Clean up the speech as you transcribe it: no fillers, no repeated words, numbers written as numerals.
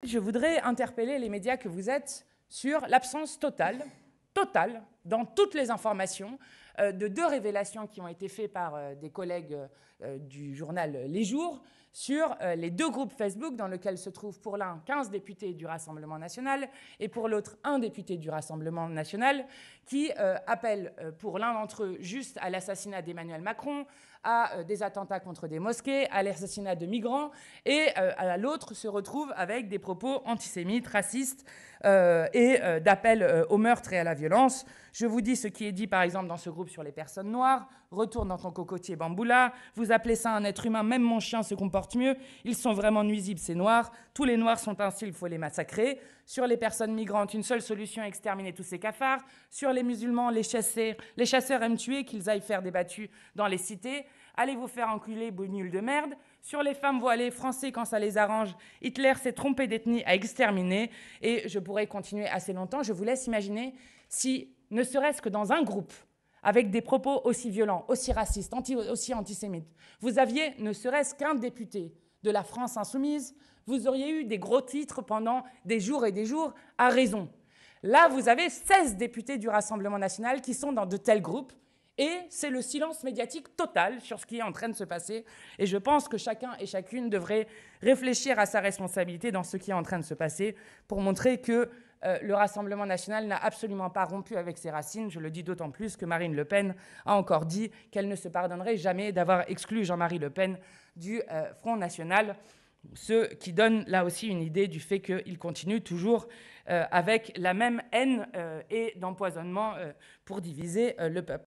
je voudrais interpeller les médias que vous êtes sur l'absence totale, dans toutes les informations, de deux révélations qui ont été faites par des collègues du journal Les Jours sur les deux groupes Facebook dans lesquels se trouvent pour l'un 15 députés du Rassemblement national et pour l'autre un député du Rassemblement national qui appellent pour l'un d'entre eux juste à l'assassinat d'Emmanuel Macron, à des attentats contre des mosquées, à l'assassinat de migrants, et à l'autre se retrouve avec des propos antisémites, racistes et d'appel au meurtre et à la violence. Je vous dis ce qui est dit par exemple dans ce groupe sur les personnes noires. Retourne dans ton cocotier bamboula. Vous appelez ça un être humain, même mon chien se comporte mieux. Ils sont vraiment nuisibles, ces noirs. Tous les noirs sont ainsi, il faut les massacrer. Sur les personnes migrantes, une seule solution, exterminer tous ces cafards. Sur les musulmans, les chasseurs aiment tuer, qu'ils aillent faire des battues dans les cités. Allez vous faire enculer, bougnoule de merde. Sur les femmes voilées, français quand ça les arrange, Hitler s'est trompé d'ethnie à exterminer. Et je pourrais continuer assez longtemps. Je vous laisse imaginer si, ne serait-ce que dans un groupe, avec des propos aussi violents, aussi racistes, aussi antisémites, vous aviez ne serait-ce qu'un député de la France insoumise, vous auriez eu des gros titres pendant des jours et des jours, à raison. Là, vous avez 16 députés du Rassemblement national qui sont dans de tels groupes, et c'est le silence médiatique total sur ce qui est en train de se passer. Et je pense que chacun et chacune devrait réfléchir à sa responsabilité dans ce qui est en train de se passer pour montrer que le Rassemblement national n'a absolument pas rompu avec ses racines. Je le dis d'autant plus que Marine Le Pen a encore dit qu'elle ne se pardonnerait jamais d'avoir exclu Jean-Marie Le Pen du Front national. Ce qui donne là aussi une idée du fait qu'il continue toujours avec la même haine et d'empoisonnement pour diviser le peuple.